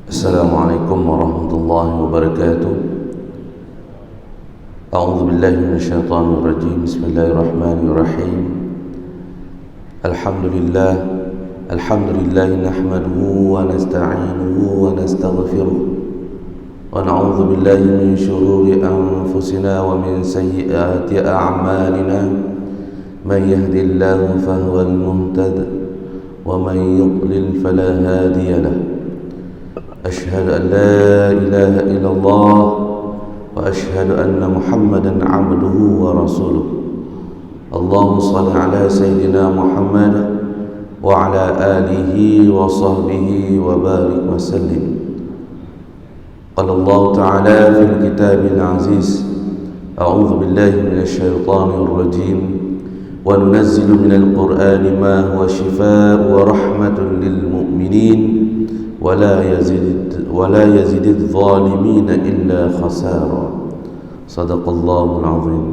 Assalamualaikum warahmatullahi wabarakatuh. A'udzu billahi minasyaitonir rajim. Bismillahirrahmanirrahim. Alhamdulillah nahmaduhu wa nasta'inuhu wa nastaghfiruh wa na'udzu billahi min shururi anfusina wa min sayyiati a'malina. Man yahdihillahu fahuwal muhtadi wa man yudlil fala hadiya lahu. أشهد أن لا إله إلا الله وأشهد أن محمدا عبده ورسوله. اللهم صل على سيدنا محمد وعلى آله وصحبه وبارك وسلم. قال الله تعالى في الكتاب العزيز: أعوذ بالله من الشيطان الرجيم وننزل من القرآن ما هو شفاء ورحمة للمؤمنين ولا يزيد الظالمين إلا خسارا. صدق الله العظيم.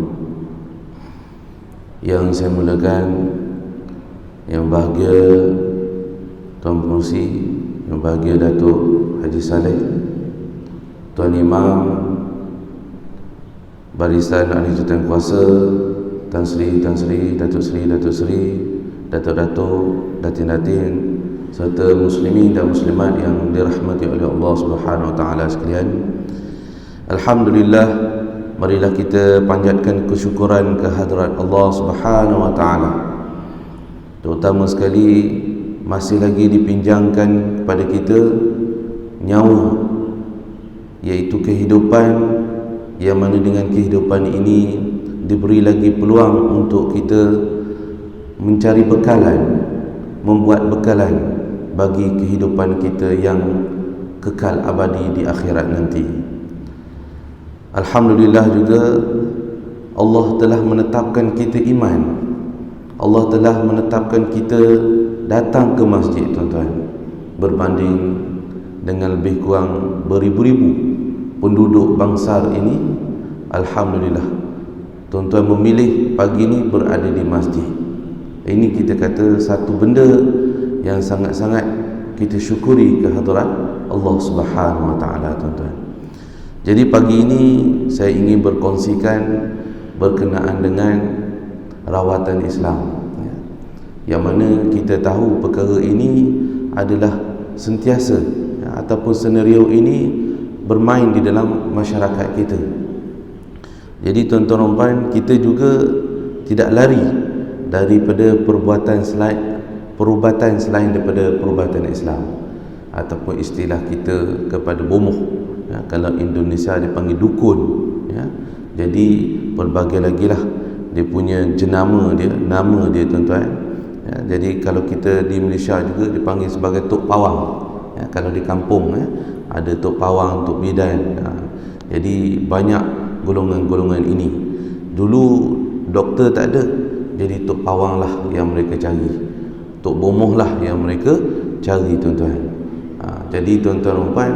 Yang saya muliakan, yang bahagia Tuan Pengerusi, yang bahagia Datuk Haji Saleh, Tuan Imam, Barisan Ahli Jawatan Kuasa, Tan Sri, Datuk Sri, Datuk-Datuk, Datin-Datin, serta muslimin dan muslimat yang dirahmati oleh Allah Subhanahu wa taala sekalian. Alhamdulillah, marilah kita panjatkan kesyukuran kehadrat Allah Subhanahu wa taala. Terutama sekali masih lagi dipinjangkan kepada kita nyawa, iaitu kehidupan, yang mana dengan kehidupan ini diberi lagi peluang untuk kita mencari bekalan, membuat bekalan bagi kehidupan kita yang kekal abadi di akhirat nanti. Alhamdulillah juga Allah telah menetapkan kita iman. Allah telah menetapkan kita datang ke masjid, tuan-tuan, berbanding dengan lebih kurang beribu-ribu penduduk bangsa ini. Alhamdulillah, tuan-tuan memilih pagi ini berada di masjid. Ini kita kata satu benda yang sangat-sangat kita syukuri kehadrat Allah Subhanahu wa taala, tuan-tuan. Jadi pagi ini saya ingin berkongsikan berkenaan dengan rawatan Islam, yang mana kita tahu perkara ini adalah sentiasa, ataupun senario ini bermain di dalam masyarakat kita. Jadi tuan-tuan dan puan, kita juga tidak lari daripada perubatan selain daripada perubatan Islam, ataupun istilah kita kepada bomoh, kalau Indonesia dipanggil dukun, jadi pelbagai lagi lah dia punya jenama dia, nama dia, tuan-tuan. Jadi kalau kita di Malaysia juga dipanggil sebagai Tok Pawang, kalau di kampung ada Tok Pawang, Tok Bidan. Jadi banyak golongan-golongan ini. Dulu doktor tak ada, jadi Tok Pawang lah yang mereka cari, Tok Bomoh lah yang mereka cari, tuan-tuan. Jadi tuan-tuan dan puan,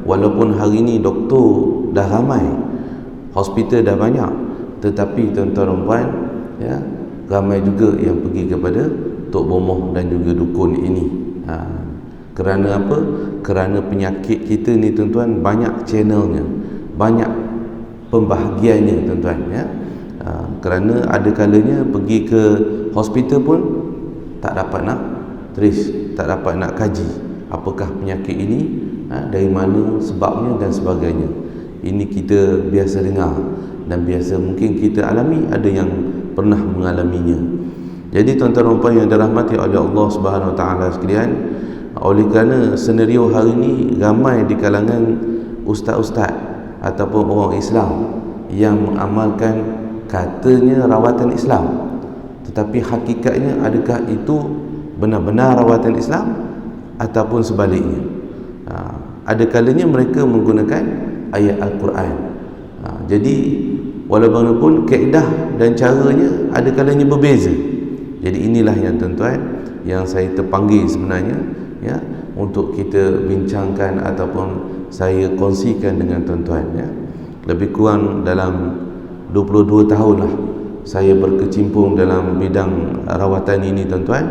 walaupun hari ni doktor dah ramai, hospital dah banyak, tetapi tuan-tuan dan puan, ramai juga yang pergi kepada Tok Bomoh dan juga dukun ini. Kerana apa? Kerana penyakit kita ni, tuan-tuan, banyak channelnya, banyak pembahagiannya, tuan-tuan. Kerana ada kalanya pergi ke hospital pun tak dapat nak tak dapat nak kaji apakah penyakit ini, dari mana sebabnya dan sebagainya. Ini kita biasa dengar dan biasa mungkin kita alami, ada yang pernah mengalaminya. Jadi tuan-tuan dan puan yang dirahmati oleh Allah Subhanahu wa taala sekalian, oleh kerana senario hari ini ramai di kalangan ustaz-ustaz ataupun orang Islam yang mengamalkan katanya rawatan Islam, tetapi hakikatnya adakah itu benar-benar rawatan Islam ataupun sebaliknya? Ada kalanya mereka menggunakan ayat Al-Quran. Jadi walaupun kaedah dan caranya ada kalanya berbeza. Jadi inilah yang, tuan-tuan, yang saya terpanggil sebenarnya, untuk kita bincangkan ataupun saya kongsikan dengan tuan-tuan. Lebih kurang dalam 22 tahun lah saya berkecimpung dalam bidang rawatan ini, tuan-tuan.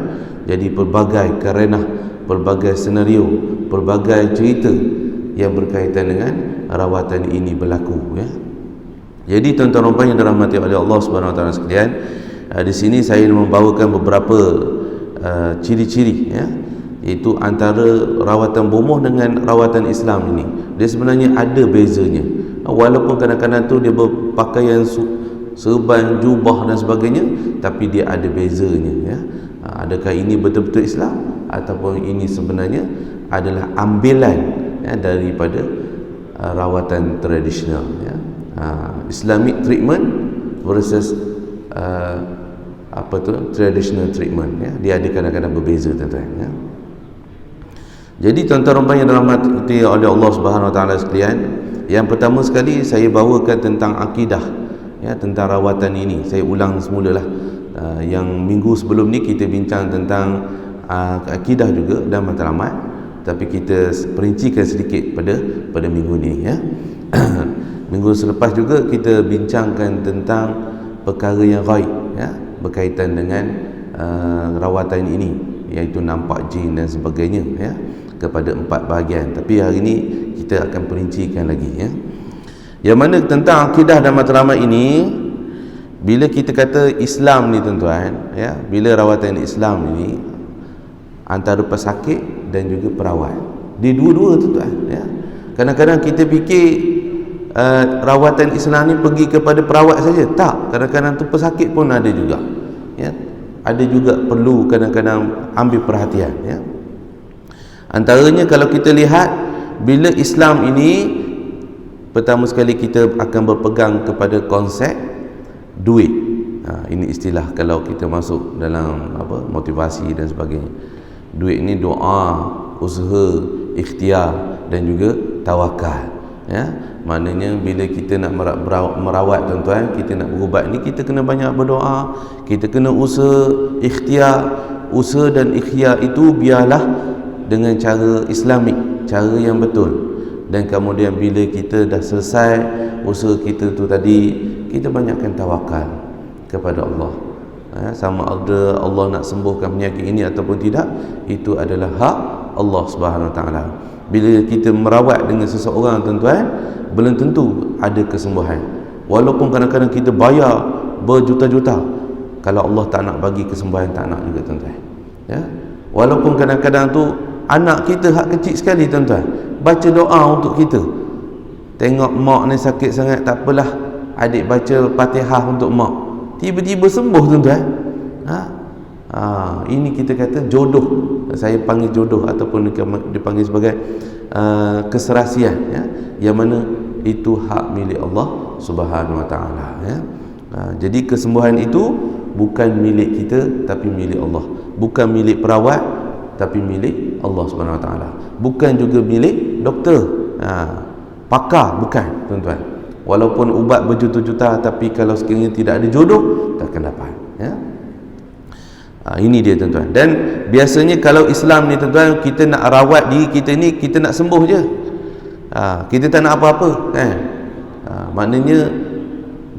Jadi pelbagai kerenah, pelbagai senario, pelbagai cerita yang berkaitan dengan rawatan ini berlaku, ya. Jadi tuan-tuan dan puan yang dirahmati oleh Allah Subhanahu Wa Taala sekalian, di sini saya membawakan beberapa ciri-ciri, ya, iaitu antara rawatan bomoh dengan rawatan Islam ini. Dia sebenarnya ada bezanya. Walaupun kadang-kadang tu dia berpakaian serban, jubah dan sebagainya, tapi dia ada bezanya, ya. Adakah ini betul-betul Islam ataupun ini sebenarnya adalah ambilan, ya, daripada rawatan tradisional, ya. Islamic treatment versus traditional treatment, ya. Dia ada kadang-kadang berbeza, tuan-tuan, ya. Jadi tuan-tuan yang dirahmati oleh Allah Subhanahu Wa Taala sekalian, yang pertama sekali saya bawakan tentang akidah, ya, tentang rawatan ini. Saya ulang semulalah. Yang minggu sebelum ni kita bincang tentang akidah juga dan matlamat, tapi kita perincikan sedikit pada minggu ni, ya. Minggu selepas juga kita bincangkan tentang perkara yang ghaib, ya, berkaitan dengan rawatan ini, iaitu nampak jin dan sebagainya, ya, kepada 4 bahagian. Tapi hari ini kita akan perincikan lagi, ya. Yang mana tentang akidah dan matlamat ini, bila kita kata Islam ni, tuan-tuan, ya, bila rawatan Islam ini antara pesakit dan juga perawat, dia dua-dua, tuan-tuan, ya. Kadang-kadang kita fikir rawatan Islam ni pergi kepada perawat saja. Tak, kadang-kadang tu pesakit pun ada juga, ya. Ada juga perlu kadang-kadang ambil perhatian, ya. Antaranya kalau kita lihat, bila Islam ini pertama sekali kita akan berpegang kepada konsep duit. Ini istilah kalau kita masuk dalam motivasi dan sebagainya. Duit ini doa, usaha, ikhtiar dan juga tawakal, ya. Maknanya bila kita nak merawat, tuan-tuan, kita nak berubat ni, kita kena banyak berdoa, kita kena usaha, ikhtiar. Usaha dan ikhtiar itu biarlah dengan cara Islamik, cara yang betul. Dan kemudian bila kita dah selesai usaha kita tu tadi, kita banyakkan tawakal kepada Allah, sama ada Allah nak sembuhkan penyakit ini ataupun tidak, itu adalah hak Allah Subhanahu Wa Taala. Bila kita merawat dengan seseorang, tuan-tuan, belum tentu ada kesembuhan. Walaupun kadang-kadang kita bayar berjuta-juta, kalau Allah tak nak bagi kesembuhan, tak nak juga, tuan-tuan, ya. Walaupun kadang-kadang tu anak kita hak kecil sekali, tuan-tuan, baca doa untuk kita. Tengok mak ni sakit sangat, tak apalah, adik baca Fatihah untuk mak, tiba-tiba sembuh, tuan-tuan. Ini kita kata jodoh. Saya panggil jodoh ataupun dipanggil sebagai keserasian, ya, yang mana itu hak milik Allah Subhanahu Wa Taala, ya. Jadi kesembuhan itu bukan milik kita tapi milik Allah, bukan milik perawat tapi milik Allah Subhanahu Wa Taala, bukan juga milik doktor, pakar, bukan, tuan-tuan. Walaupun ubat berjuta-juta, tapi kalau sekiranya tidak ada jodoh, takkan dapat, ya. Ini dia, tuan-tuan. Dan biasanya kalau Islam ni, tuan-tuan, kita nak rawat diri kita ni, kita nak sembuh je, kita tak nak apa-apa, kan. Maknanya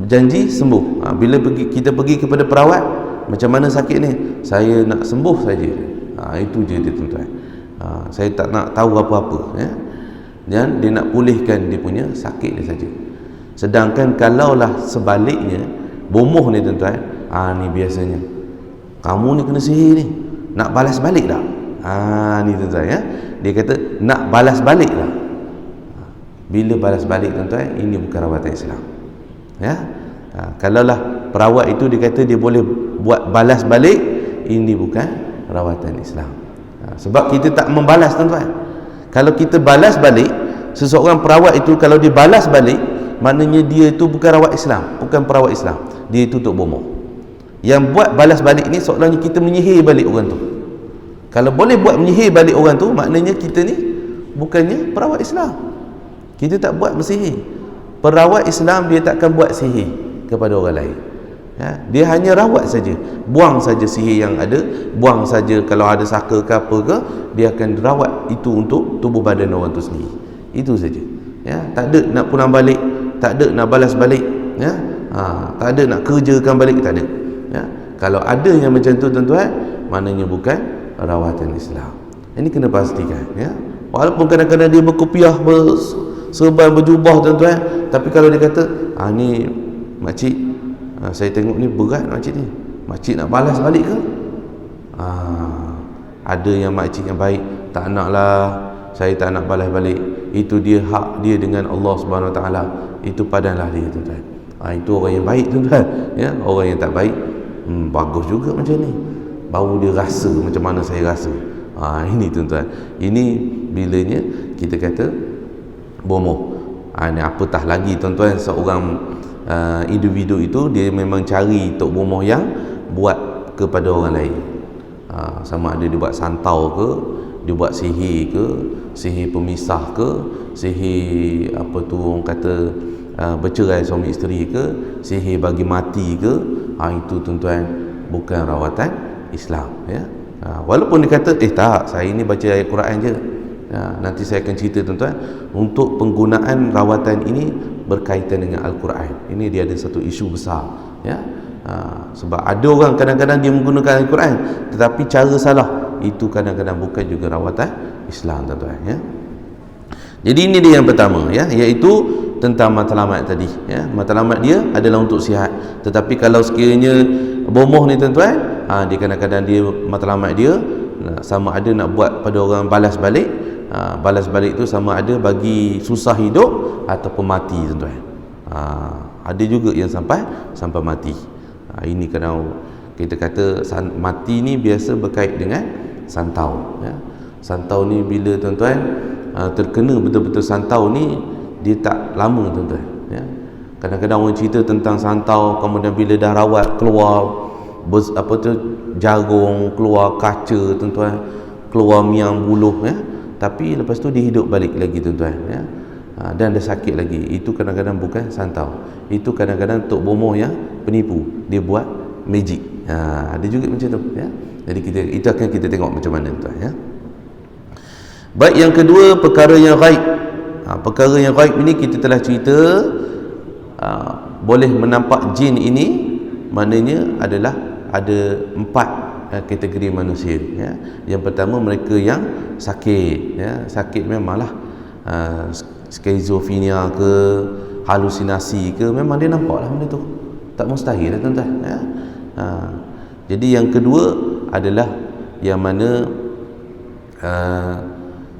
janji sembuh. Bila kita pergi kepada perawat, macam mana sakit ni, saya nak sembuh saja. Itu je dia, tuan-tuan. Saya tak nak tahu apa-apa, ya. Dan dia nak pulihkan dia punya sakit dia saja. Sedangkan kalaulah sebaliknya, bomoh ni, tuan-tuan, ni biasanya kamu ni kena sihir ni, nak balas balik tak? Ni, tuan-tuan, ya. Dia kata nak balas balik tak? Bila balas balik, tuan-tuan, ini bukan rawatan Islam, ya. Kalaulah perawat itu dia kata dia boleh buat balas balik, ini bukan rawatan Islam. Sebab kita tak membalas, tuan-tuan. Kalau kita balas balik, seseorang perawat itu kalau dia balas balik, maknanya dia itu bukan rawat Islam, bukan perawat Islam, dia itu tok bomoh. Yang buat balas balik ni seolahnya kita menyihir balik orang tu. Kalau boleh buat menyihir balik orang tu, maknanya kita ni bukannya perawat Islam, kita tak buat bersihir. Perawat Islam dia takkan buat sihir kepada orang lain, ya. Dia hanya rawat saja, buang saja sihir yang ada, buang saja kalau ada saka ke apa ke, dia akan rawat itu untuk tubuh badan orang tu sendiri. Itu saja, ya. Tak ada nak pulang balik, tak ada nak balas balik, ya. Tak ada nak kerjakan balik, tak ada, ya. Kalau ada yang macam tu, tuan-tuan, maknanya bukan rawatan Islam. Ini kena pastikan, ya. Walaupun kadang-kadang dia berkopiah, serban, berjubah tuan-tuan, tapi kalau dia kata, ni makcik, saya tengok ni berat makcik ni, makcik nak balas balik ke? Ada yang makcik yang baik, tak naklah, saya tak nak balas balik, itu dia hak dia dengan Allah Subhanahu Wa Taala, itu padanlah dia tuan-tuan. Itu orang yang baik tuan-tuan, ya. Orang yang tak baik, bagus juga macam ni, baru dia rasa macam mana saya rasa. Ini tuan-tuan, ini bilanya kita kata bomoh. Ini apatah lagi tuan-tuan, seorang individu itu dia memang cari tok bomoh yang buat kepada orang lain. Sama ada dia buat santau ke, dia buat sihir ke, sihir pemisah ke, sihir orang kata bercerai suami isteri ke, sihir bagi mati ke, itu tuan-tuan bukan rawatan Islam, ya. Walaupun dia kata tak, saya ni baca ayat Quran je. Nanti saya akan cerita tuan-tuan, untuk penggunaan rawatan ini berkaitan dengan Al-Quran. Ini dia ada satu isu besar, ya. Sebab ada orang kadang-kadang dia menggunakan Al-Quran tetapi cara salah, itu kadang-kadang bukan juga rawatan Islam tuan-tuan, ya. Jadi ini dia yang pertama, ya, iaitu tentang matlamat tadi, ya. Matlamat dia adalah untuk sihat, tetapi kalau sekiranya bomoh ni tuan-tuan, dia kadang-kadang dia matlamat dia sama ada nak buat pada orang balas balik. Balas balik tu sama ada bagi susah hidup ataupun mati tuan-tuan. Ada juga yang sampai mati. Ini kalau kita kata mati ni biasa berkait dengan santau, ya. Santau ni bila tuan-tuan terkena betul-betul santau ni, dia tak lama tuan-tuan, ya. Kadang-kadang orang cerita tentang santau, kemudian bila dah rawat keluar jagung, keluar kaca tuan-tuan, keluar miang buluh, ya. Tapi lepas tu dia hidup balik lagi tuan-tuan, ya. Dan dia sakit lagi. Itu kadang-kadang bukan santau, itu kadang-kadang tok bomoh yang penipu, dia buat magic. Ada juga macam tu, ya. Jadi itu akan kita tengok macam mana tuan, ya. Baik, yang kedua, perkara yang ghaib. Perkara yang ghaib ini kita telah cerita, boleh menampak jin ini maknanya adalah ada 4 kategori manusia, ya. Yang pertama, mereka yang sakit, ya. Sakit memanglah skizofrenia ke, halusinasi ke, memang dia nampak lah benda tu, tak mustahil lah tuan-tuan, ya. Jadi yang kedua adalah yang mana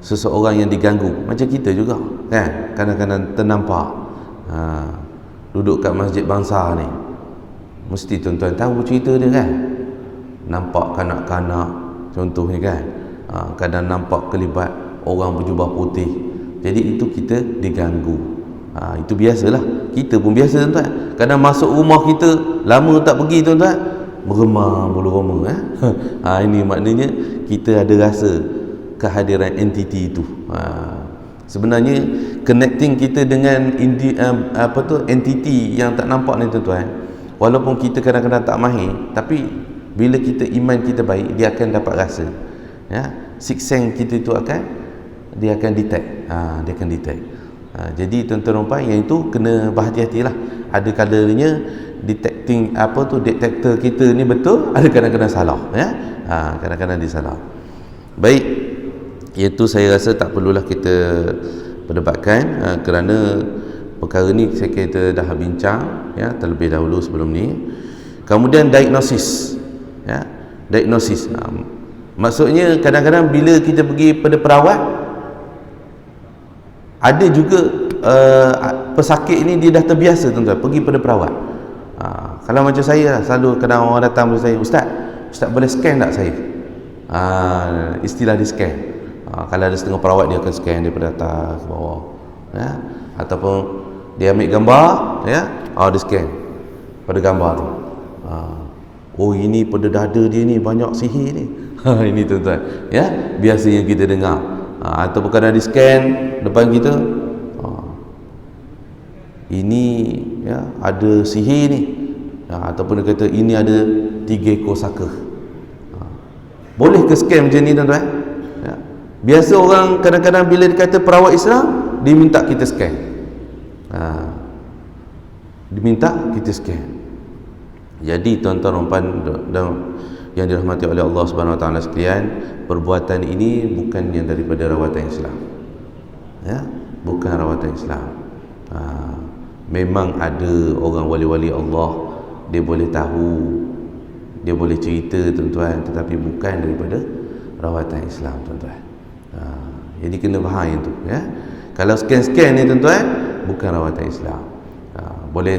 seseorang yang diganggu, macam kita juga, kan, kadang-kadang ternampak. Duduk kat Masjid Bangsa ni, mesti tuan-tuan tahu cerita dia, kan. Nampak kanak-kanak contohnya, kan. Kadang nampak kelibat orang berjubah putih. Jadi itu kita diganggu. Itu biasalah, kita pun biasa tuan-tuan. Kadang masuk rumah kita lama tak pergi tuan-tuan, meremang bulu roma, ini maknanya kita ada rasa kehadiran entiti itu. Sebenarnya connecting kita dengan entiti yang tak nampak ni tuan-tuan, walaupun kita kadang-kadang tak mahir, tapi bila kita iman kita baik, dia akan dapat rasa, ya. Sixth sense kita itu dia akan detect. Dia akan detect. Jadi tuan-tuan rumpai, yang itu kena berhati-hatilah. Ada kalanya detektor kita ni betul, ada kadang-kadang salah, ya. Kadang-kadang dia salah. Baik, iaitu saya rasa tak perlulah kita perdebatkan, kerana perkara ni saya kita dah bincang, ya, terlebih dahulu sebelum ni. Kemudian diagnosis, ya. Diagnosis, maksudnya kadang-kadang bila kita pergi pada perawat, ada juga pesakit ini dia dah terbiasa tuan-tuan pergi pada perawat. Kalau macam saya, selalu kadang orang datang kepada saya, Ustaz boleh scan tak saya? Istilah di scan. Kalau ada setengah perawat, dia akan scan daripada atas ke bawah, ya. Ataupun dia ambil gambar, ya, dia scan pada gambar tu. Oh, ini pada dada dia ni banyak sihir ni. Ini tuan-tuan, ya, biasa yang kita dengar. Ataupun kadang di scan depan kita, ini, ya, ada sihir ni, ataupun dia kata ini ada 3 ekor saka. Boleh ke scan macam ni tuan-tuan, ya? Biasa orang kadang-kadang bila dia kata perawat Islam, dia minta kita scan, diminta kita scan. Jadi tuan-tuan yang dirahmati oleh Allah Subhanahu Wa Taala sekalian, perbuatan ini bukan yang daripada rawatan Islam, ya, bukan rawatan Islam. Memang ada orang wali-wali Allah, dia boleh tahu, dia boleh cerita tuan-tuan, tetapi bukan daripada rawatan Islam tuan-tuan. Jadi kena faham yang tu, ya. Kalau scan-scan ni tuan-tuan, bukan rawatan Islam. Boleh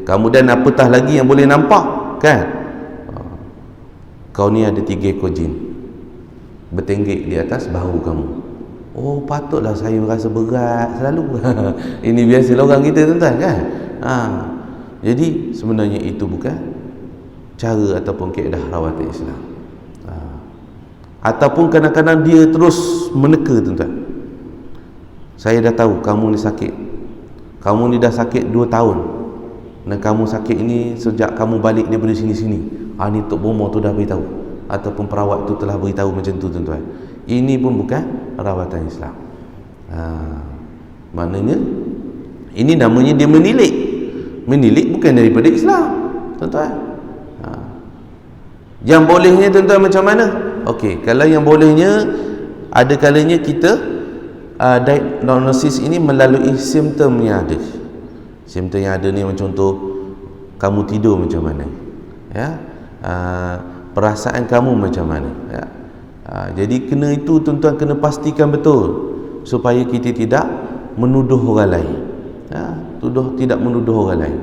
kamu dan apatah lagi yang boleh nampak, kan? Kau ni ada 3 ekor jin bertenggek di atas bahu kamu. Oh, patutlah saya rasa berat selalu. Ini biasalah orang kita tuan-tuan, kan? Jadi sebenarnya itu bukan cara ataupun kaedah rawatan Islam. Ataupun kadang-kadang dia terus meneka tuan-tuan. Saya dah tahu kamu ni sakit. Kamu ni dah sakit 2 tahun. Dan kamu sakit ni sejak kamu balik daripada sini-sini. Ni Tok Bomo tu dah beritahu, ataupun perawat tu telah beritahu macam tu tuan-tuan. Ini pun bukan rawatan Islam. Maknanya ini namanya dia menilik. Menilik bukan daripada Islam tuan-tuan. Yang bolehnya tuan-tuan macam mana? Okey, kalau yang bolehnya, ada kalanya kita diagnosis ini melalui simptom yang ada. Simptom yang ada ni macam contoh, kamu tidur macam mana, ya, perasaan kamu macam mana, ya. Jadi kena itu tuan-tuan, kena pastikan betul supaya kita tidak menuduh orang lain, ya, tidak menuduh orang lain.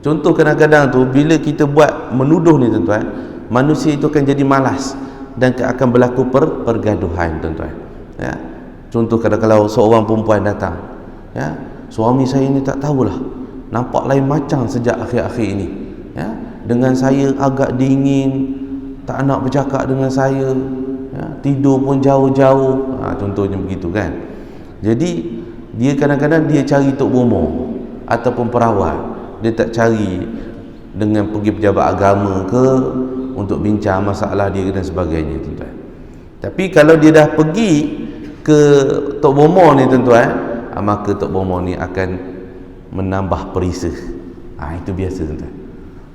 Contoh kadang-kadang tu bila kita buat menuduh ni tuan-tuan, manusia itu akan jadi malas dan akan berlaku pergaduhan tuan-tuan, ya. Contoh kalau seorang perempuan datang, ya, suami saya ni tak tahulah, nampak lain macam sejak akhir-akhir ini, ya, dengan saya agak dingin, tak nak bercakap dengan saya, ya, tidur pun jauh-jauh, contohnya begitu, kan. Jadi dia kadang-kadang dia cari Tok Bomo ataupun perawat, dia tak cari dengan pergi pejabat agama ke untuk bincang masalah dia dan sebagainya tuan-tuan. Tapi kalau dia dah pergi ke Tok Bomo ni tuan-tuan, maka Tok Bomo ni akan menambah perisah. Itu biasa tuan-tuan.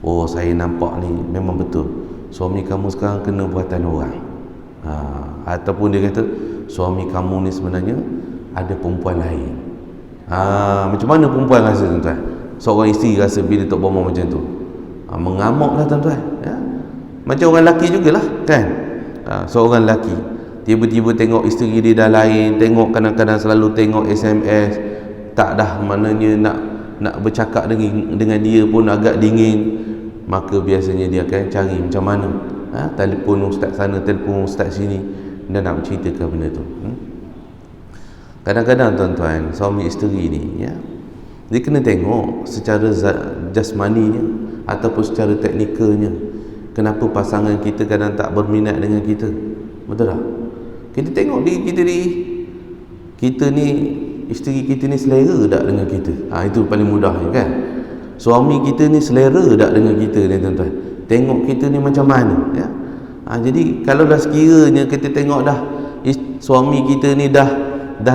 Oh, saya nampak ni memang betul suami kamu sekarang kena buatan orang. Ataupun dia kata suami kamu ni sebenarnya ada perempuan lain. Macam mana perempuan rasa tuan-tuan? Seorang isteri rasa bila Tok Bomo macam tu, mengamuk lah tuan-tuan, ya? Macam orang lelaki jugalah, kan. Seorang lelaki tiba-tiba tengok isteri dia dah lain, tengok kadang-kadang selalu tengok SMS, tak dah maknanya nak bercakap dengan dia pun agak dingin, maka biasanya dia akan cari macam mana, telefon ustaz sana, telefon ustaz sini, dan nak menceritakan benda tu. Kadang-kadang tuan-tuan, suami isteri ni, ya, dia kena tengok secara jasmaninya ataupun secara teknikalnya, kenapa pasangan kita kadang tak berminat dengan kita. Betul tak? Kita tengok diri kita ni, isteri kita ni selera tak dengan kita. Itu paling mudahnya, kan. Suami kita ni selera tak dengan kita ni tuan-tuan. Tengok kita ni macam mana, ya. Jadi kalau dah sekiranya kita tengok dah suami kita ni dah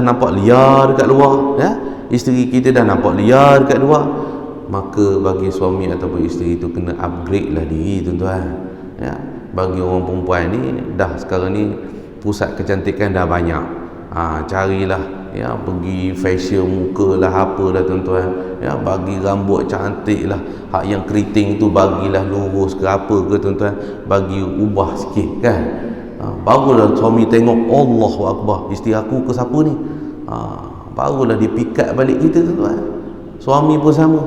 nampak liar dekat luar, ya, isteri kita dah nampak liar dekat luar, maka bagi suami ataupun isteri itu kena upgrade lah diri tuan-tuan, ya. Bagi orang perempuan ni dah sekarang ni pusat kecantikan dah banyak, carilah, ya, pergi facial muka lah, apalah tuan-tuan, ya, bagi rambut cantik lah, hak yang keriting tu bagilah lurus ke apa ke tuan-tuan, bagi ubah sikit, kan. Barulah suami tengok, Allahu Akbar, isteri aku ke siapa ni, barulah dia pikat balik kita tuan-tuan. Suami pun sama,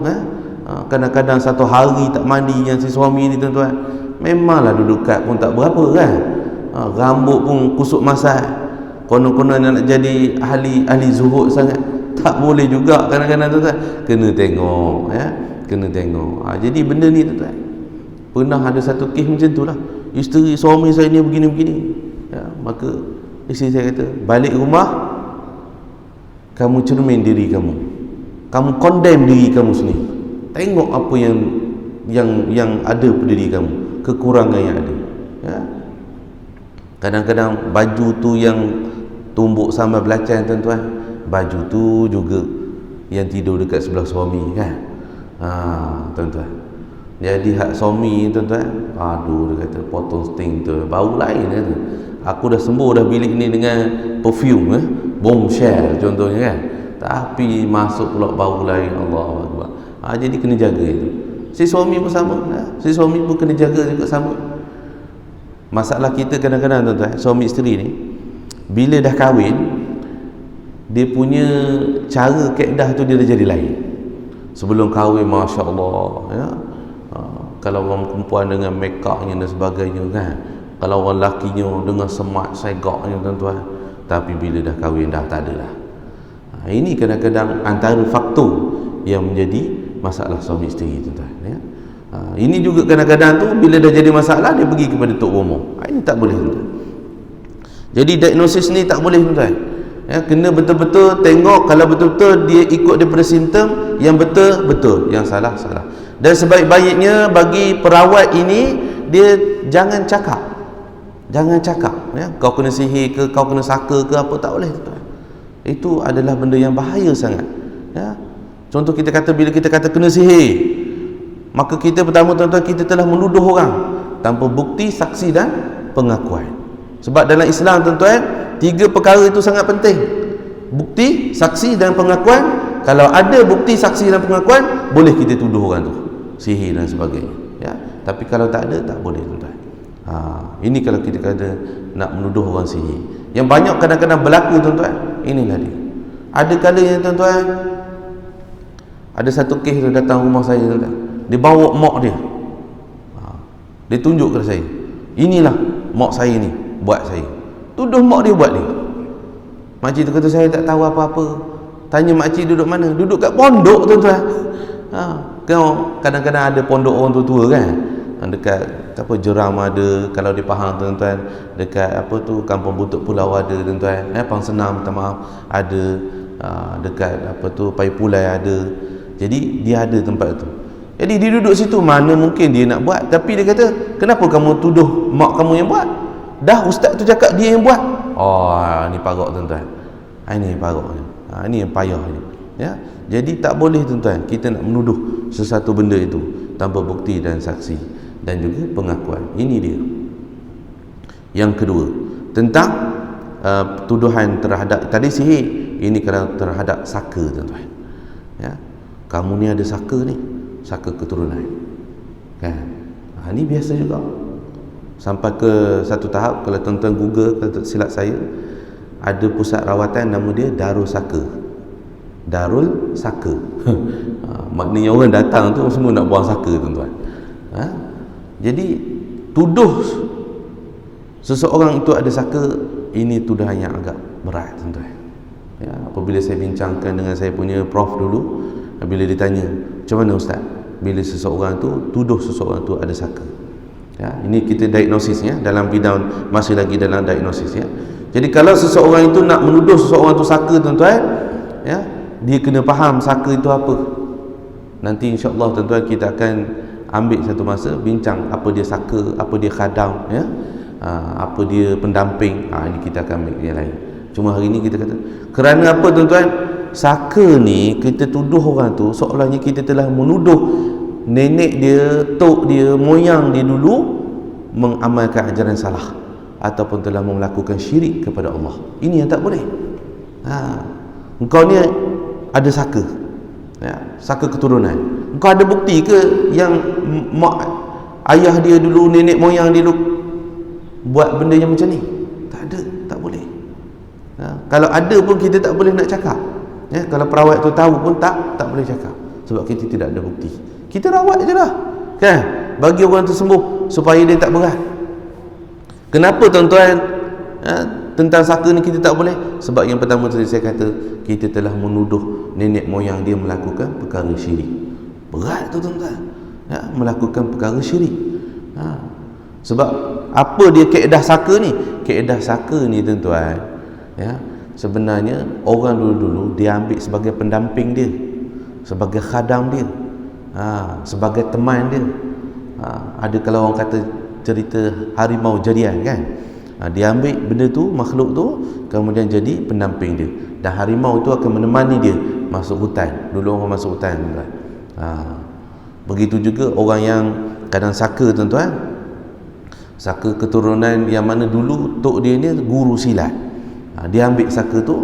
kadang-kadang satu hari tak mandi yang si suami ni tuan-tuan, memanglah duduk kat pun tak berapa, kan. Rambut pun kusut masai, konon-konon nak jadi ahli zuhud sangat, tak boleh juga kadang-kadang tuan-tuan. Kena tengok, ya, kena tengok. Jadi benda ni tuan-tuan, pernah ada satu kes macam tu lah, isteri suami saya ni begini-begini, ya, maka isteri saya kata, balik rumah kamu cermin diri kamu, kamu condemn diri kamu sendiri, tengok apa yang ada pada diri kamu, kekurangan yang ada, ya. Kadang-kadang baju tu yang tumbuk sambal belacan tuan-tuan, baju tu juga yang tidur dekat sebelah suami, kan. Tuan-tuan, Jadi hak suami tuan-tuan, aduh dia kata potong sting tu bau lain dia tu. Aku dah sembuh dah bilik ni dengan perfume bombshell contohnya kan, tapi masuk pula bau lain. Allahu Akbar. Jadi kena jaga itu. Si suami pun sama, si suami pun kena jaga juga sama. Masalah kita kadang-kadang tuan-tuan, suami isteri ni bila dah kahwin, dia punya cara kaedah tu dia dah jadi lain. Sebelum kahwin masya-Allah ya. Kalau orang perempuan dengan make upnya dan sebagainya kan, kalau orang lakinya dengan semat segaknya tuan-tuan, tapi bila dah kahwin dah tak ada lah. Ini kadang-kadang antara faktor yang menjadi masalah suami isteri tuan-tuan ya. Ini juga kadang-kadang tu bila dah jadi masalah dia pergi kepada tok bomoh. Ini tak boleh tuan-tuan. Jadi diagnosis ni tak boleh tuan-tuan ya, kena betul-betul tengok. Kalau betul-betul dia ikut daripada simptom, yang betul betul, yang salah salah. Dan sebaik-baiknya bagi perawat ini, dia jangan cakap ya, kau kena sihir ke, kau kena saka ke, apa, tak boleh tuan. Itu adalah benda yang bahaya sangat ya. Contoh kita kata, bila kita kata kena sihir, maka kita pertama tuan-tuan, kita telah menuduh orang tanpa bukti, saksi dan pengakuan. Sebab dalam Islam tuan-tuan, 3 perkara itu sangat penting: bukti, saksi dan pengakuan. Kalau ada bukti, saksi dan pengakuan, boleh kita tuduh orang tu sihir dan sebagainya ya. Tapi kalau tak ada, tak boleh tuan-tuan. Ini kalau kita kata nak menuduh orang sihir, yang banyak kadang-kadang berlaku tuan-tuan. Inilah dia. Ada kalanya tuan-tuan, ada satu kes tu datang rumah saya tuan-tuan, dia bawa mak dia, dia tunjuk kepada saya, inilah mak saya ni buat saya. Tuduh mak dia buat dia. Makcik tu kata, saya tak tahu apa-apa. Tanya makcik duduk mana? Duduk kat pondok tuan-tuan. Kadang-kadang ada pondok orang tua-tua kan, dekat apa, Jeram ada, kalau di Pahang tuan-tuan, dekat apa tu, Kampung Butut Pulau ada tuan-tuan, Pang Senam minta maaf ada, dekat apa tu, Pai Pulai ada. Jadi dia ada tempat tu. Jadi dia duduk situ, mana mungkin dia nak buat. Tapi dia kata, kenapa kamu tuduh mak kamu yang buat? Dah ustaz tu cakap dia yang buat. Ni parok tuan-tuan. Ini paroknya. Ini yang payah ni ya. Jadi tak boleh tuan-tuan kita nak menuduh sesuatu benda itu tanpa bukti dan saksi dan juga pengakuan. Ini dia. Yang kedua, tentang tuduhan terhadap tadi sihir, ini kalau terhadap saka tuan-tuan ya. Kamu ni ada saka ni, saka keturunan kan. Ini biasa juga. Sampai ke satu tahap, kalau tuan-tuan Google, kalau silap saya, ada pusat rawatan nama dia Darul Saka. Darul Saka. Maknanya orang datang tu semua nak buang saka tuan-tuan. Jadi tuduh seseorang itu ada saka, ini tuduhan yang agak berat tuan-tuan ya. Apabila saya bincangkan dengan saya punya prof dulu, bila ditanya, macam mana ustaz bila seseorang tu tuduh seseorang tu ada saka ya, ini kita diagnosisnya dalam bidang, masih lagi dalam diagnosis ya. Jadi kalau seseorang itu nak menuduh seseorang tu saka tuan-tuan ya, dia kena faham saka itu apa. Nanti insya-Allah tuan-tuan kita akan ambil satu masa bincang apa dia saka, apa dia khadam ya, apa dia pendamping. Ini kita akan ambil yang lain. Cuma hari ini kita kata, kerana apa tuan-tuan? Saka ni kita tuduh orang tu seolahnya kita telah menuduh nenek dia, tok dia, moyang dia dulu mengamalkan ajaran salah ataupun telah melakukan syirik kepada Allah. Ini yang tak boleh. Engkau ni ada saka ya, saka keturunan. Engkau ada bukti ke yang mak ayah dia dulu, nenek moyang dia dulu buat benda yang macam ni? Tak ada, tak boleh. Kalau ada pun kita tak boleh nak cakap ya. Kalau perawat tu tahu pun tak boleh cakap, sebab kita tidak ada bukti. Kita rawat je lah kan, bagi orang tu sembuh supaya dia tak berat. Kenapa tuan-tuan tentang saka ni kita tak boleh? Sebab yang pertama tadi saya kata, kita telah menuduh nenek moyang dia melakukan perkara syirik. Berat tu tuan-tuan ya, melakukan perkara syirik. Sebab apa dia kaedah saka ni? Kaedah saka ni tuan-tuan ya, sebenarnya orang dulu-dulu dia ambil sebagai pendamping dia, sebagai khadam dia, sebagai teman dia. Ada kalau orang kata cerita harimau jadian kan, dia ambil benda tu, makhluk tu, kemudian jadi pendamping dia, dan harimau tu akan menemani dia masuk hutan. Dulu orang masuk hutan tuan. Begitu juga orang yang kadang saka, tuan-tuan, saka keturunan yang mana dulu tok dia ni guru silat. Dia ambil saka tu,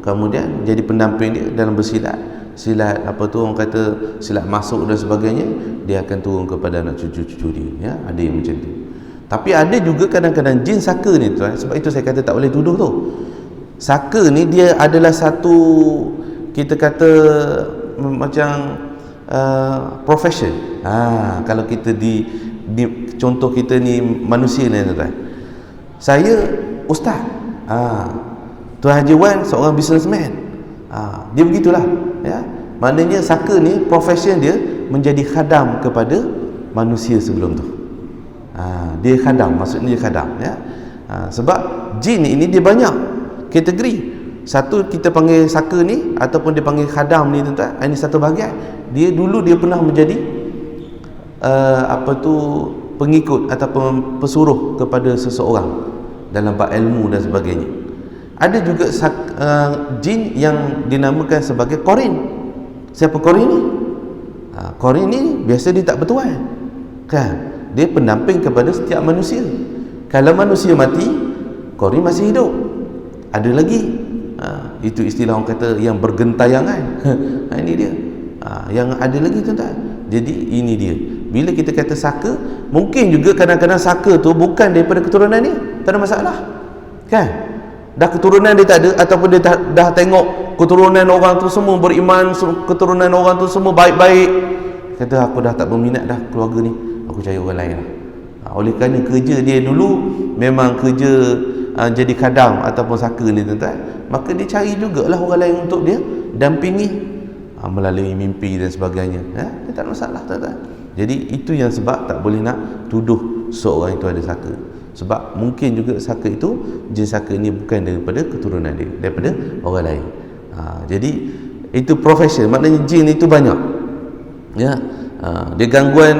kemudian jadi pendamping dia dalam bersilat. Silat apa tu, orang kata silat masuk dan sebagainya, dia akan turun kepada anak cucu-cucu dia, ya, ada yang macam tu. Tapi ada juga kadang-kadang jin saka ni, tuan. Sebab itu saya kata tak boleh tuduh tu. Saka ni dia adalah satu, kita kata macam profession. Kalau kita di contoh kita ni manusia ni, tuan. Saya ustaz. Tuan Haji Wan seorang businessman. Dia begitulah, ya. Maknanya saka ni profession dia menjadi khadam kepada manusia sebelum tu. Dia khadam, maksudnya dia khadam, ya. Sebab jin ini dia banyak kategori. Satu kita panggil saka ni ataupun dia panggil khadam ni, tuan-tuan. Ini satu bahagian. Dia dulu dia pernah menjadi pengikut ataupun pesuruh kepada seseorang dalam bab ilmu dan sebagainya. Ada juga jin yang dinamakan sebagai korin. Siapa korin ni? Korin ni biasa dia tak bertuan, kan? Dia pendamping kepada setiap manusia. Kalau manusia mati, korin masih hidup. Ada lagi, itu istilah orang kata yang bergentayangan. Ini dia. Yang ada lagi, tuan-tuan. Jadi ini dia. Bila kita kata saka, mungkin juga kadang-kadang saka tu bukan daripada keturunan ni, tak ada masalah, kan? Dah keturunan dia tak ada, ataupun dia dah tengok keturunan orang tu semua beriman, keturunan orang tu semua baik-baik, kata aku dah tak berminat dah keluarga ni, aku cari orang lain lah. Oleh kerana kerja dia dulu memang kerja jadi khadam ataupun saka ni, tuan-tuan, maka dia cari jugalah orang lain untuk dia dampingi melalui mimpi dan sebagainya, ya? Dia tak ada masalah, tuan-tuan. Jadi itu yang sebab tak boleh nak tuduh seorang itu ada saka. Sebab mungkin juga saka itu, jin saka ini bukan daripada keturunan dia, daripada orang lain. Jadi itu profession, maknanya jin itu banyak, ya. Dia gangguan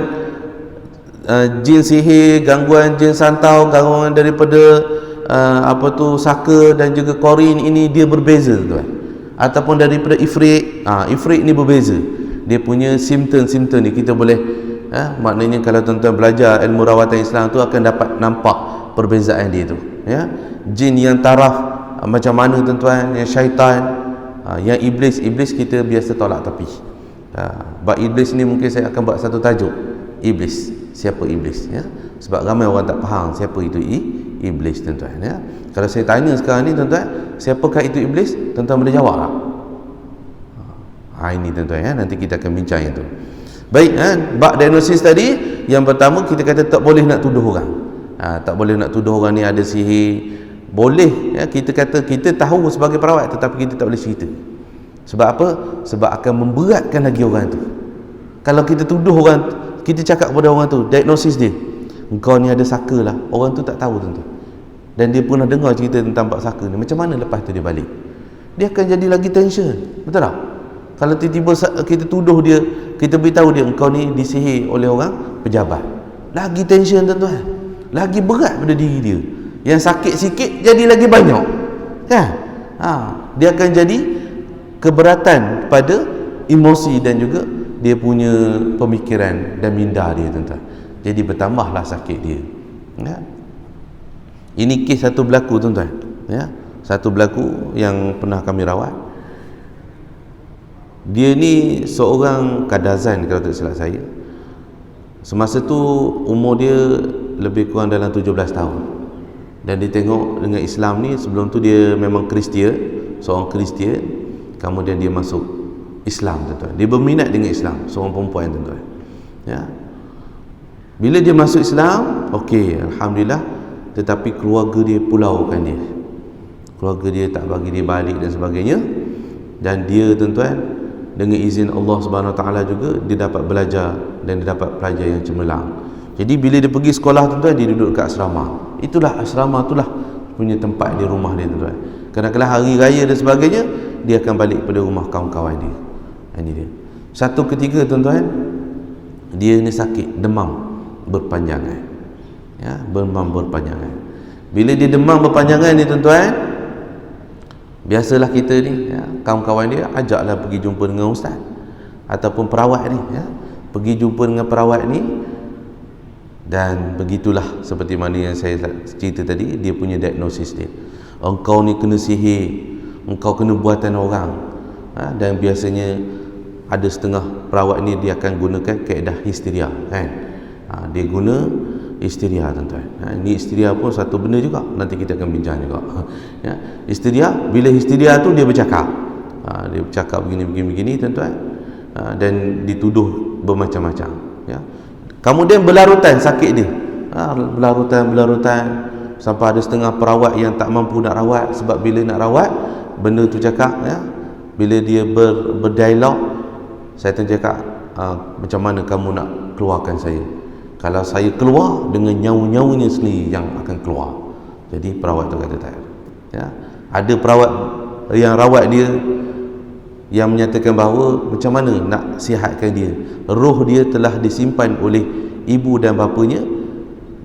jin sihir, gangguan jin santau, gangguan daripada saka dan juga korin ini dia berbeza, tuan. Ataupun daripada ifrit. Ifrit ni berbeza. Dia punya simptom-simptom ni kita boleh, maknanya kalau tuan-tuan belajar ilmu rawatan Islam tu akan dapat nampak perbezaan dia tu, ya. Jin yang taraf macam mana, tuan-tuan, yang syaitan, yang iblis kita biasa tolak tepi. Bab iblis ni mungkin saya akan buat satu tajuk, iblis. Siapa iblis, ya? Sebab ramai orang tak faham siapa itu iblis, tuan-tuan, ya. Kalau saya tanya sekarang ni, tuan-tuan, siapakah itu iblis, tuan-tuan boleh jawab tak? Ini, tuan-tuan, ya, nanti kita akan bincang itu. Baik, bab diagnosis tadi, yang pertama kita kata tak boleh nak tuduh orang. Tak boleh nak tuduh orang ni ada sihir. Boleh, ya, kita kata kita tahu sebagai perawat, tetapi kita tak boleh cerita. Sebab apa? Sebab akan memberatkan lagi orang tu. Kalau kita tuduh orang, kita cakap kepada orang tu, diagnosis dia, engkau ni ada saka lah, orang tu tak tahu, tuan-tuan. Dan dia pernah dengar cerita tentang bab saka ni, macam mana lepas tu dia balik? Dia akan jadi lagi tension, betul tak? Kalau tiba-tiba kita tuduh dia, kita beritahu dia engkau ni disihir oleh orang pejabat, lagi tension, tuan-tuan, lagi berat pada diri dia. Yang sakit sikit jadi lagi banyak, kan? Dia akan jadi keberatan pada emosi dan juga dia punya pemikiran dan minda dia, tuan-tuan. Jadi bertambahlah sakit dia, ya. Ini kes satu berlaku, tuan-tuan, ya. Satu berlaku yang pernah kami rawat. Dia ni seorang kadazan kalau tak silap saya. Semasa tu umur dia lebih kurang dalam 17 tahun. Dan dia tengok dengan Islam ni, sebelum tu dia memang Kristian, seorang Kristian, kemudian dia masuk Islam, tuan-tuan. Dia berminat dengan Islam, seorang perempuan, tuan-tuan, ya. Bila dia masuk Islam, okey, alhamdulillah, tetapi keluarga dia pulaukan dia. Keluarga dia tak bagi dia balik dan sebagainya. Dan dia, tuan-tuan, dengan izin Allah Subhanahu Wa Taala juga, dia dapat belajar dan dia dapat pelajar yang cemerlang. Jadi bila dia pergi sekolah, tuan-tuan, dia duduk kat asrama. Itulah asrama, itulah punya tempat di rumah dia, tuan-tuan. Kadang-kadang hari raya dan sebagainya, dia akan balik pada rumah kawan-kawan dia. Ini dia. Satu ketika, tuan-tuan, dia ni sakit, demam berpanjangan, ya, demam berpanjangan. Bila dia demam berpanjangan ni, tuan-tuan, biasalah kita ni, ya, kawan-kawan dia ajaklah pergi jumpa dengan ustaz ataupun perawat ni, ya. pergi jumpa dengan perawat ni, dan begitulah seperti mana yang saya cerita tadi, dia punya diagnosis dia, engkau ni kena sihir, engkau kena buatan orang. Dan biasanya ada setengah perawat ni dia akan gunakan kaedah histeria kan. Dia guna histeria tuan-tuan. Ini histeria pun satu benda juga, nanti kita akan bincang juga. Ya, histeria, bila histeria tu dia bercakap, dia bercakap begini tuan-tuan, dan dituduh bermacam-macam. Ya, kemudian berlarutan sakit dia, berlarutan sampai ada setengah perawat yang tak mampu nak rawat, sebab bila nak rawat benda tu cakap, ya, bila dia berdialog, saya cakap, macam mana kamu nak keluarkan saya? Kalau saya keluar, dengan nyawa-nyawanya sendiri yang akan keluar. Jadi perawat tu kata tak. Ya, ada perawat yang rawat dia yang menyatakan bahawa macam mana nak sihatkan dia, roh dia telah disimpan oleh ibu dan bapanya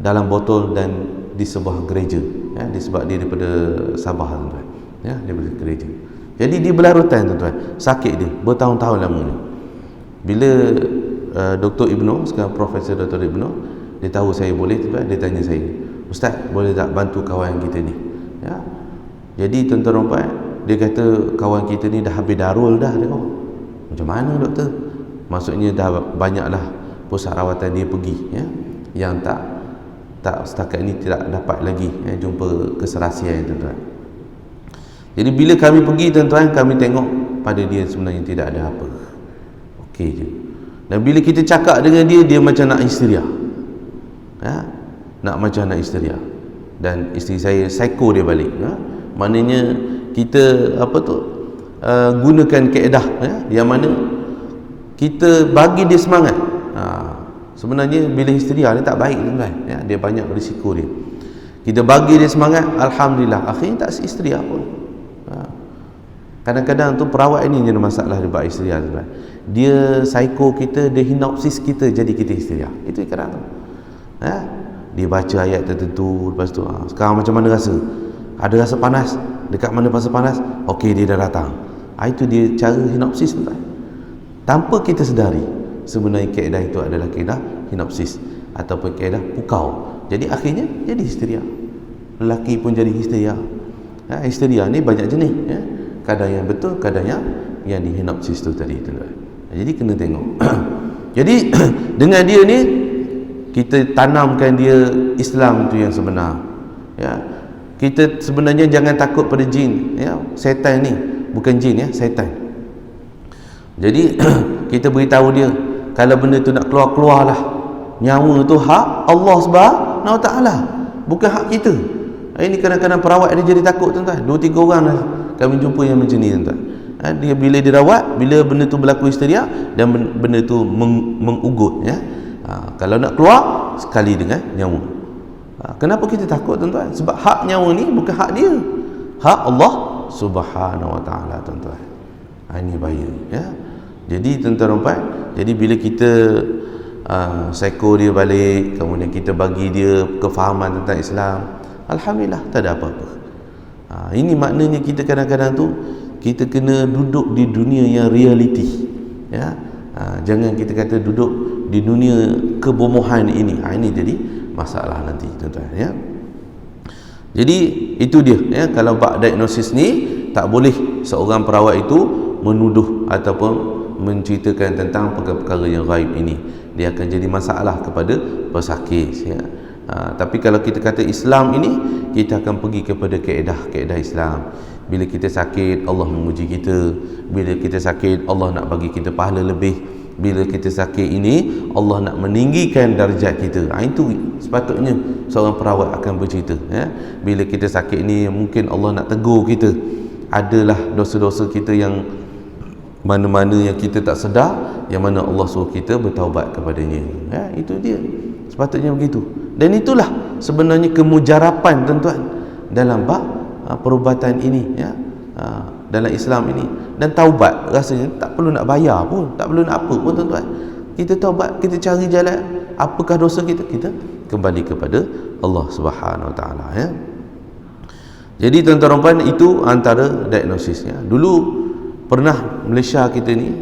dalam botol dan di sebuah gereja, ya, disebab dia daripada Sabah tuan-tuan, ya, daripada gereja. Jadi dia berlarutan tuan-tuan, sakit dia bertahun-tahun lamanya. Bila Dr. Ibnu, sekarang Profesor Dr. Ibnu, dia tahu saya boleh, tuan-tuan, dia tanya saya, Ustaz boleh tak bantu kawan kita ni? Ya, jadi tuan-tuan rompak, dia kata kawan kita ni dah habis darul dah. Dia kata, macam mana doktor? Maksudnya dah banyaklah pusat rawatan dia pergi, ya, yang tak setakat ini tidak dapat lagi, ya, jumpa keserasian tuan-tuan. Jadi bila kami pergi tuan-tuan, kami tengok pada dia sebenarnya tidak ada apa, okey je. Dan bila kita cakap dengan dia, dia macam nak histeria, ya, nak macam nak histeria. Dan isteri saya psycho dia balik, ya. Maknanya kita gunakan kaedah, ya, yang mana kita bagi dia semangat. Sebenarnya bila histeria dia tak baik tuan-tuan, ya, dia banyak risiko dia. Kita bagi dia semangat, alhamdulillah akhirnya tak histeria pun. Kadang-kadang tu perawat ini ada masalah dia buat histeria tuan-tuan. Dia psycho kita, dia hinopsis kita jadi kita histeria. Itu kadang tu. Ya, dia baca ayat tertentu, lepas tu sekarang macam mana rasa? Ada rasa panas? Dekat mana rasa panas? Okey, dia dah datang. Itu dia cara hinopsis tuan-tuan. Tanpa kita sedari, sebenarnya kaedah itu adalah kaedah hinopsis ataupun kaedah pukau. Jadi akhirnya jadi histeria. Lelaki pun jadi histeria. Ya, histeria ni banyak jenis, ya. Kadang yang betul, kadang yang dihinopsis tu tadi tuan-tuan. Jadi kena tengok. Jadi dengan dia ni kita tanamkan dia Islam tu yang sebenar. Ya. Kita sebenarnya jangan takut pada jin, ya. Setan ni bukan jin, ya, setan. Jadi kita beritahu dia, kalau benda tu nak keluarlah. Nyawa tu hak Allah Subhanahu Wa Taala, bukan hak kita. Ini kadang-kadang perawat dia jadi takut tuan-tuan. 2-3 orang lah kami jumpa yang macam ni tuan-tuan. Dia bila dirawat, bila benda tu berlaku histeria dan benda tu mengugut, ya. Kalau nak keluar sekali dengan nyawa. Kenapa kita takut tuan-tuan? Sebab hak nyawa ni bukan hak dia, hak Allah Subhanahu Wa Taala tuan-tuan. Ini bahaya, ya. Jadi tuan-tuan rompak, jadi bila kita psycho dia balik, kemudian kita bagi dia kefahaman tentang Islam, alhamdulillah tak ada apa-apa. Ini maknanya kita kadang-kadang tu kita kena duduk di dunia yang realiti, ya. Jangan kita kata duduk di dunia kebomohan ini. Ini jadi masalah nanti tuan-tuan, ya. Jadi itu dia, ya. Kalau bab diagnosis ni tak boleh seorang perawat itu menuduh ataupun menceritakan tentang perkara-perkara yang gaib ini. Dia akan jadi masalah kepada pesakit, ya. Tapi kalau kita kata Islam ini, kita akan pergi kepada kaedah Islam. Bila kita sakit, Allah memuji kita. Bila kita sakit, Allah nak bagi kita pahala lebih. Bila kita sakit ini, Allah nak meninggikan darjat kita. Itu sepatutnya seorang perawat akan bercerita, ya. Bila kita sakit ini, mungkin Allah nak tegur kita. Adalah dosa-dosa kita yang mana-mana yang kita tak sedar, yang mana Allah suruh kita bertaubat kepadanya, ya. Itu dia, sepatutnya begitu. Dan itulah sebenarnya kemujarapan tuan-tuan dalam bab perubatan ini, ya, dalam Islam ini. Dan taubat rasanya tak perlu nak bayar pun, tak perlu nak apa pun tuan-tuan. Kita taubat, kita cari jalan apakah dosa kita, kita kembali kepada Allah Subhanahu Wa Taala, ya. Jadi tuan-tuan dan puan, itu antara diagnosisnya. Dulu pernah Malaysia kita ni,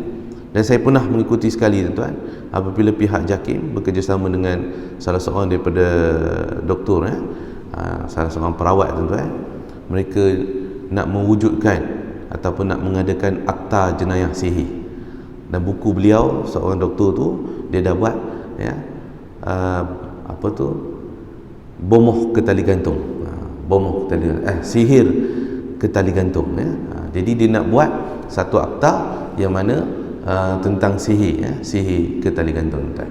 dan saya pernah mengikuti sekali tuan-tuan, apabila pihak JAKIM bekerjasama dengan salah seorang daripada doktor, salah seorang perawat tuan-tuan, mereka nak mewujudkan ataupun nak mengadakan akta jenayah sihir. Dan buku beliau, seorang doktor tu, dia dah buat bomoh ke tali gantung, sihir ke tali gantung, jadi dia nak buat satu akta yang mana tentang sihir, sihir ke tali gantung, tuan.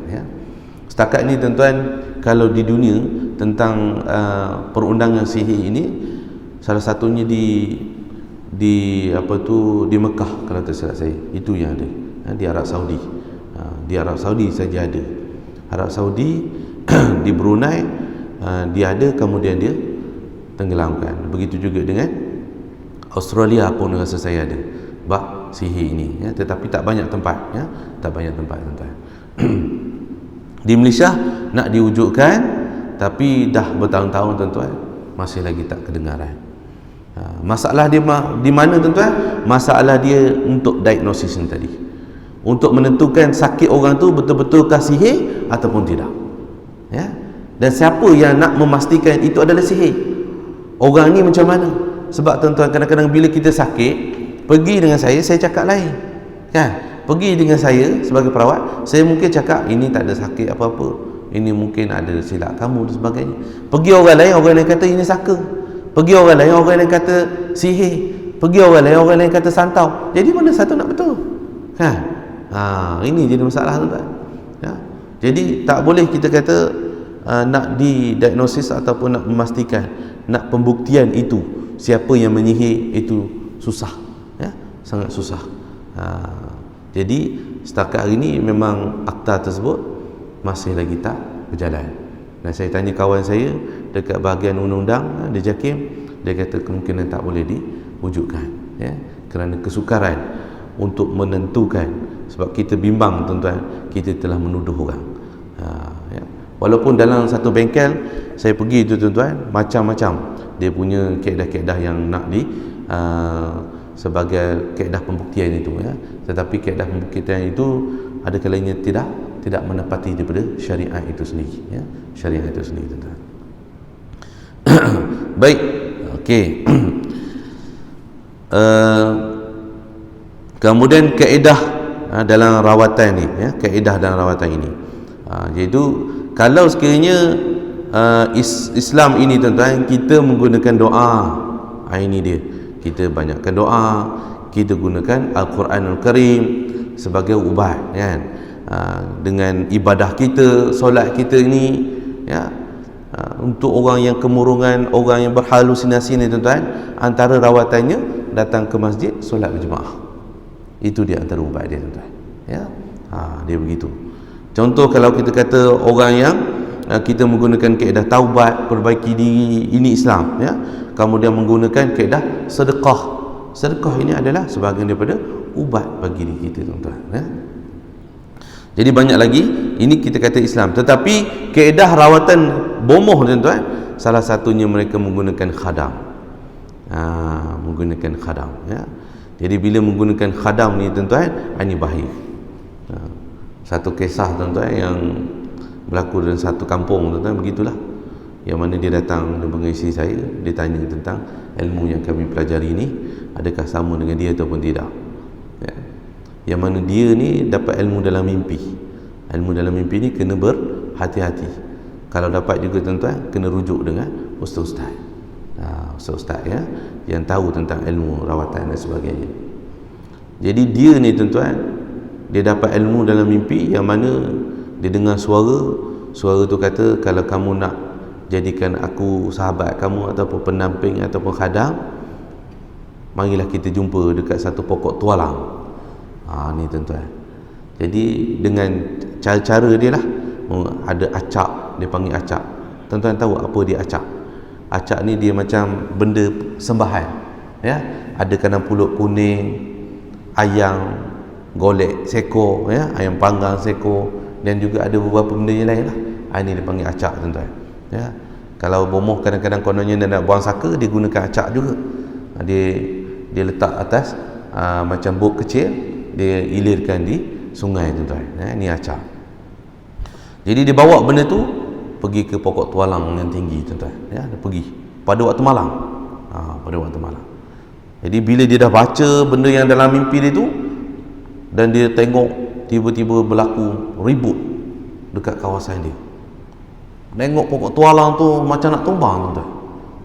Setakat ni tuan-tuan, kalau di dunia tentang perundangan sihir ini, salah satunya di Mekah kalau tak silap saya, itu yang ada, di Arab Saudi. Di Arab Saudi saja ada. Arab Saudi di Brunei dia ada, kemudian dia tenggelamkan. Begitu juga dengan Australia pun rasa saya ada bab sihir ini, tetapi tak banyak tempat, tak banyak tempat, tuan-tuan. Di Malaysia nak diwujudkan, tapi dah bertahun-tahun, tuan-tuan, masih lagi tak kedengaran. Masalah dia di mana, tuan-tuan? Masalah dia untuk diagnosis ni tadi, untuk menentukan sakit orang tu betul-betulkah sihir ataupun tidak, dan siapa yang nak memastikan itu adalah sihir? Orang ni macam mana? Sebab tuan-tuan, kadang-kadang bila kita sakit, pergi dengan saya cakap lain, pergi dengan saya sebagai perawat, saya mungkin cakap ini tak ada sakit apa-apa, ini mungkin ada silap kamu dan sebagainya. Pergi orang lain kata ini saka. Pergi orang lain kata sihir. Pergi orang lain kata santau. Jadi mana satu nak betul? Ini jadi masalah, tuan-tuan. Jadi tak boleh kita kata nak didiagnosis ataupun nak memastikan, nak pembuktian itu siapa yang menyihir, itu susah, sangat susah. Jadi setakat hari ini memang akta tersebut masih lagi tak berjalan. Dan saya tanya kawan saya dekat bahagian undang-undang di JAKIM, dia kata kemungkinan tak boleh diwujudkan, kerana kesukaran untuk menentukan. Sebab kita bimbang, tuan-tuan, kita telah menuduh orang. Walaupun dalam satu bengkel saya pergi tu, tuan-tuan, macam-macam dia punya kaedah-kaedah yang nak sebagai kaedah pembuktian itu, tetapi kaedah pembuktian itu ada kalanya tidak menepati daripada syariat itu sendiri, syariat itu sendiri, tuan-tuan. Baik, okey. Kemudian kaedah dalam rawatan ni, kaedah dalam rawatan ini, iaitu kalau sekiranya Islam ini, tuan-tuan, kita menggunakan doa, ini dia, kita banyakkan doa, kita gunakan Al-Quranul Karim sebagai ubat, dengan ibadah kita, solat kita ni, untuk orang yang kemurungan, orang yang berhalusinasi ni, tuan-tuan, antara rawatannya datang ke masjid solat berjemaah. Itu dia antara ubat dia, tuan-tuan. Dia begitu. Contoh, kalau kita kata orang yang kita menggunakan kaedah taubat, perbaiki diri, ini Islam, kemudian menggunakan kaedah sedekah. Sedekah ini adalah sebahagian daripada ubat bagi diri kita, tuan-tuan. Jadi banyak lagi, ini kita kata Islam. Tetapi kaedah rawatan bomoh, tuan-tuan, salah satunya mereka menggunakan khadam. Menggunakan khadam, Jadi bila menggunakan khadam ni, tuan-tuan, ini bahaya. Satu kisah, tuan-tuan, yang berlaku dalam satu kampung, tuan-tuan, begitulah, yang mana dia datang, dia mengisi saya, dia tanya tentang ilmu yang kami pelajari ni, adakah sama dengan dia ataupun tidak, yang mana dia ni dapat ilmu dalam mimpi. Ilmu dalam mimpi ni kena berhati-hati. Kalau dapat juga, tuan-tuan, kena rujuk dengan ustaz-ustaz, ustaz-ustaz, yang tahu tentang ilmu rawatan dan sebagainya. Jadi dia ni, tuan-tuan, dia dapat ilmu dalam mimpi yang mana dia dengar suara tu kata, kalau kamu nak jadikan aku sahabat kamu ataupun pendamping ataupun khadam, marilah kita jumpa dekat satu pokok tualang. Ni, tuan-tuan. Jadi dengan cara-cara dia lah, ada acak, dia panggil acak. Tuan-tuan tahu apa dia acak? Acak ni dia macam benda sembahan, ada kandang pulut kuning, ayam golek seko, ayam panggang seko, dan juga ada beberapa benda yang lain lah. Ini dia panggil acak, tuan-tuan. Kalau bomoh kadang-kadang kononnya dia nak buang saka, dia gunakan acak juga. Dia letak atas macam bot kecil, dia ilirkan di sungai, tuan-tuan. Ini acak. Jadi dia bawa benda tu pergi ke pokok tualang yang tinggi, tuan-tuan. Ya, dia pergi pada waktu malam. Pada waktu malam. Jadi bila dia dah baca benda yang dalam mimpi dia tu, dan dia tengok tiba-tiba berlaku ribut dekat kawasan dia. Tengok pokok tualang tu macam nak tumbang, tuan-tuan.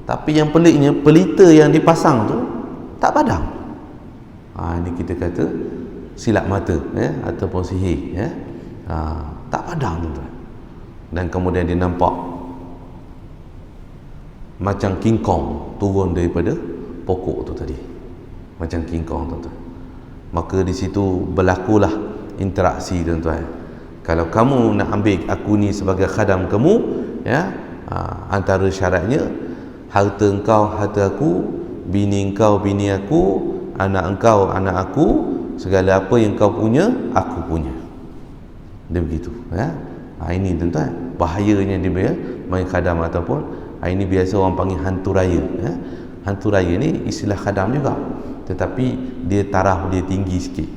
Tapi yang peliknya, pelita yang dipasang tu tak padam. Ini kita kata silap mata, ya, ataupun sihir, ya. Tak padam, tuan-tuan. Dan kemudian dia nampak macam King Kong turun daripada pokok tu tadi, macam King Kong, tuan-tuan. Maka di situ berlakulah interaksi, tuan-tuan. Kalau kamu nak ambil aku ni sebagai khadam kamu, ya, antara syaratnya harta engkau harta aku, bini engkau bini aku, anak engkau anak aku, segala apa yang kau punya aku punya. Dia begitu, ya. Ini, tuan-tuan, bahayanya dia main khadam, ataupun ini biasa orang panggil hantu raya, ya. Hantu raya ni istilah khadam juga, tetapi dia taraf dia tinggi sikit,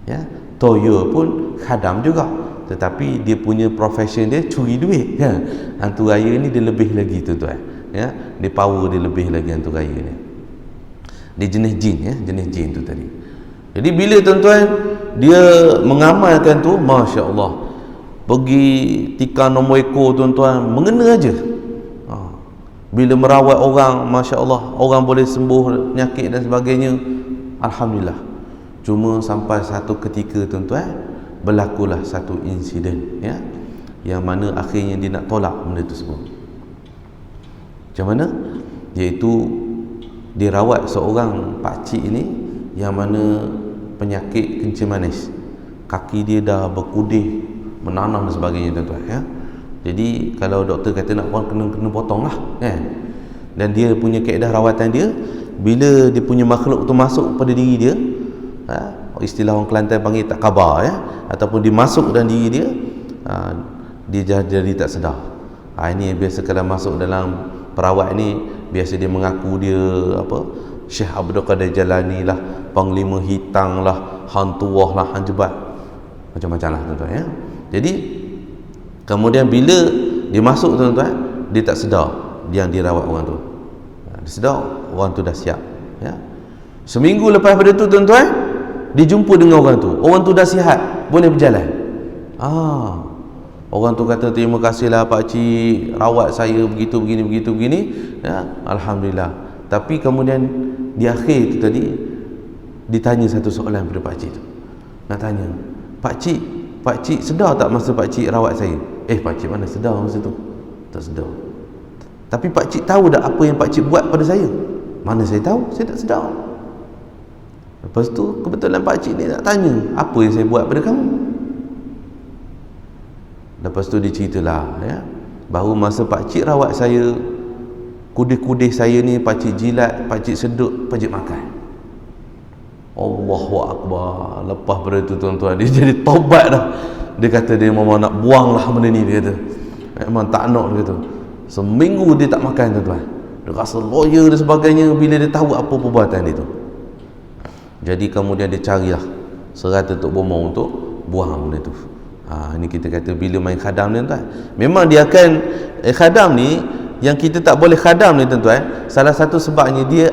ya. Toyo pun khadam juga, tetapi dia punya profession dia curi duit, ya. Hantu raya ni dia lebih lagi, tuan-tuan, ya. Dia power dia lebih lagi, hantu raya ni. Dia jenis jin, ya, jenis jin tu tadi. Jadi bila, tuan-tuan, dia mengamalkan tu, Masya Allah, pergi tikar nombor ekor, tuan-tuan, mengena aja. Bila merawat orang, Masya Allah, orang boleh sembuh penyakit dan sebagainya, Alhamdulillah. Cuma sampai satu ketika, tuan-tuan, berlakulah satu insiden, ya, yang mana akhirnya dia nak tolak benda tersebut. Macam mana? Iaitu dia rawat seorang pakcik ini yang mana penyakit kencing manis. Kaki dia dah berkudih, menanam dan sebagainya, tuan-tuan, ya. Jadi kalau doktor kata nak kena potong lah, kan. Dan dia punya kaedah rawatan dia, bila dia punya makhluk tu masuk pada diri dia, istilah orang Kelantan panggil tak khabar, ya, ataupun dia masuk dalam diri dia, dia jadi tak sedar. Ini biasa kalau masuk dalam perawat ni, biasa dia mengaku dia apa, Syekh Abdul Qadir Jalani lah, Panglima Hitang lah, Hang Tuah lah, Hang Jebat, macam-macam lah, tuan-tuan, ya. Jadi kemudian bila dia masuk, tuan-tuan, dia tak sedar yang dia rawat orang tu. Dia sedar orang tu dah siap, ya. Seminggu lepas pada tu, tuan-tuan, dia jumpa dengan orang tu. Orang tu dah sihat, boleh berjalan. Orang tu kata, terima kasihlah pak cik rawat saya begitu begini, ya. Alhamdulillah. Tapi kemudian di akhir tu tadi ditanya satu soalan pada pak cik tu. Nak tanya, pak cik sedar tak masa pak cik rawat saya? Pak cik mana sedar masa tu? Tak sedar. Tapi pak cik tahu tak apa yang pak cik buat pada saya? Mana saya tahu, saya tak sedar. Lepas tu kebetulan pak cik ni nak tanya, apa yang saya buat pada kamu? Lepas tu dia ceritalah, ya, bahawa masa pak cik rawat saya, kudih-kudih saya ni pak cik jilat, pak cik sedut, pak cik makan. Allahu Akbar. Lepas pada tu, tuan-tuan, dia jadi taubat dah. Dia kata dia memang nak buang lah benda ni, dia kata memang tak nak, dia kata. Seminggu dia tak makan, tuan-tuan. Dia rasa lawyer dan sebagainya bila dia tahu apa perbuatan dia tu. Jadi kemudian dia carilah serata tok bomong untuk buang benda tu. Ini kita kata bila main khadam ni, tuan, memang dia akan khadam ni, yang kita tak boleh khadam ni, tuan-tuan, salah satu sebabnya dia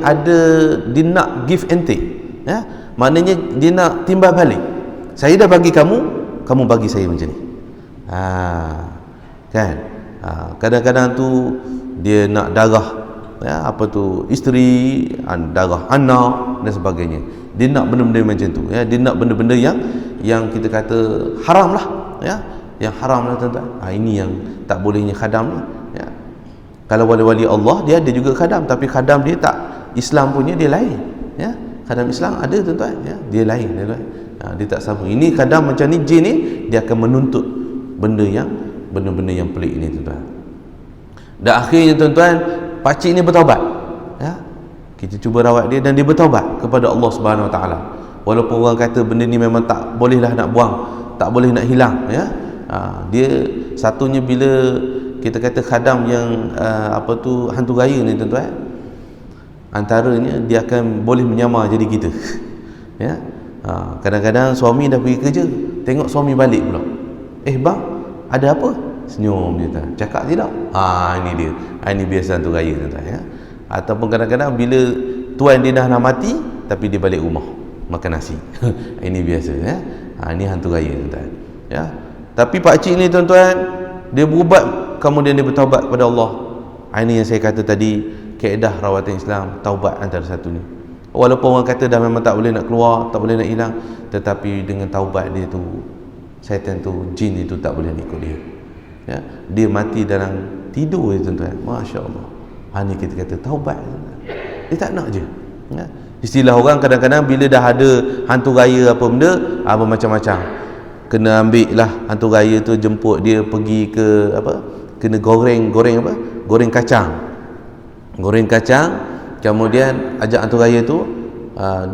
nak give and take, ya. Maknanya dia nak timbal balik. Saya dah bagi kamu, kamu bagi saya macam ni. Kan? Kadang-kadang tu dia nak darah, ya, apa tu, isteri, darah anak dan sebagainya. Dia nak benda-benda macam tu, ya. Dia nak benda-benda yang kita kata haram lah, ya, yang haram lah, tuan-tuan. Ini yang tak bolehnya khadam ni, ya. Kalau wali-wali Allah dia ada juga khadam, tapi khadam dia tak, Islam punya dia lain, ya. Khadam Islam ada, tuan-tuan, ya, dia lain, dia tak sama. Ini khadam macam ni, jin ni dia akan menuntut benda-benda yang pelik ni, tuan-tuan. Dan akhirnya, tuan-tuan, pakcik ni bertaubat, ya. Kita cuba rawat dia dan dia bertaubat kepada Allah Subhanahu Wa Taala. Walaupun orang kata benda ni memang tak bolehlah nak buang, tak boleh nak hilang, ya. Dia satunya bila kita kata khadam yang hantu raya ni, tuan-tuan, antaranya dia akan boleh menyamar jadi kita. Ya. Kadang-kadang suami dah pergi kerja, tengok suami balik pula. Bang, ada apa? senyum je tuan. Cakap tidak, ini dia. Ini biasa hantu raya tuan ya. Ataupun kadang-kadang bila tuan dia dah nak mati tapi dia balik rumah makan nasi. Ini biasa ya. Ini hantu raya tuan ya. Tapi pak cik ni tuan-tuan, dia berubat kemudian dia bertaubat kepada Allah. Ini yang saya kata tadi, kaedah rawatan Islam, taubat antara satunya. Walaupun orang kata dah memang tak boleh nak keluar, tak boleh nak hilang, tetapi dengan taubat dia tu, syaitan tu, jin itu tak boleh ikut dia ya. Dia mati dalam tidur je tuan-tuan. Masya Allah. Ini kita kata taubat tuan-tuan. Dia tak nak je ya. Istilah orang kadang-kadang bila dah ada hantu raya apa benda, macam-macam, kena ambil lah hantu raya tu, jemput dia pergi ke apa, kena goreng apa, goreng kacang, kemudian ajak hantu raya tu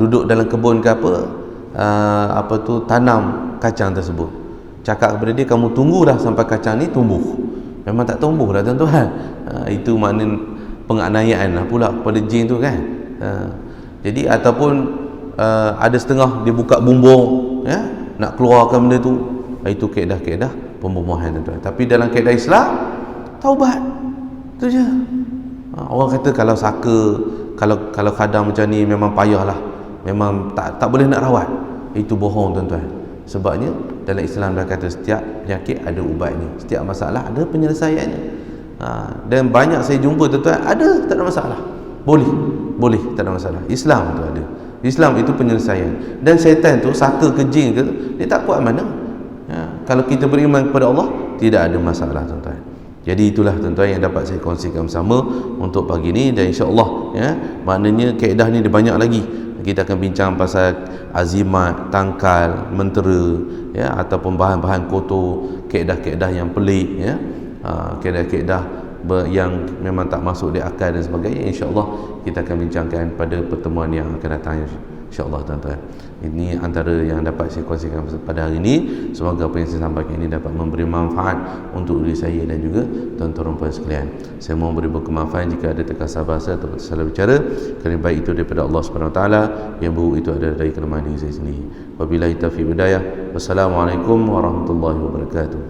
duduk dalam kebun ke apa tu, tanam kacang tersebut, cakap kepada dia, kamu tunggulah sampai kacang ni tumbuh. Memang tak tumbuh lah tuan-tuan. Itu makna penganiayaan lah pula kepada jin tu kan. Jadi ataupun ada setengah dia buka bumbung ya, nak keluarkan benda tu. Itu kaedah-kaedah pembunuhan tuan-tuan. Tapi dalam kaedah Islam, taubat tu je. Orang kata kalau saka, kalau kadang macam ni memang payahlah, memang tak boleh nak rawat. Itu bohong tuan-tuan. Sebabnya dalam Islam dah kata setiap penyakit ada ubatnya, setiap masalah ada penyelesaiannya. Dan banyak saya jumpa tuan-tuan, ada tak ada masalah, boleh tak ada masalah. Islam tu ada, Islam itu penyelesaian. Dan syaitan tu, saka ke jin ke, dia tak kuat mana kalau kita beriman kepada Allah, tidak ada masalah tuan-tuan. Jadi itulah tuan-tuan yang dapat saya kongsikan bersama untuk pagi ni. Dan insya-Allah ya, maknanya kaedah ni dia banyak lagi. Kita akan bincang pasal azimat, tangkal, mentera ya, ataupun bahan-bahan kotor, kaedah-kaedah yang pelik ya, kaedah-kaedah yang memang tak masuk di akal dan sebagainya. InsyaAllah kita akan bincangkan pada pertemuan yang akan datang, InsyaAllah tuan-tuan. Ini antara yang dapat saya kongsikan pada hari ini. Semoga apa yang saya sampaikan ini dapat memberi manfaat untuk diri saya dan juga tuan-tuan dan puan sekalian. Saya mohon beri berkemanfaatan jika ada terkasar bahasa atau salah bicara. Kerana baik itu daripada Allah SWT, yang buruk itu adalah dari kelemahan diri saya sendiri. Wabillahi taufiq hidayah. Wassalamualaikum warahmatullahi wabarakatuh.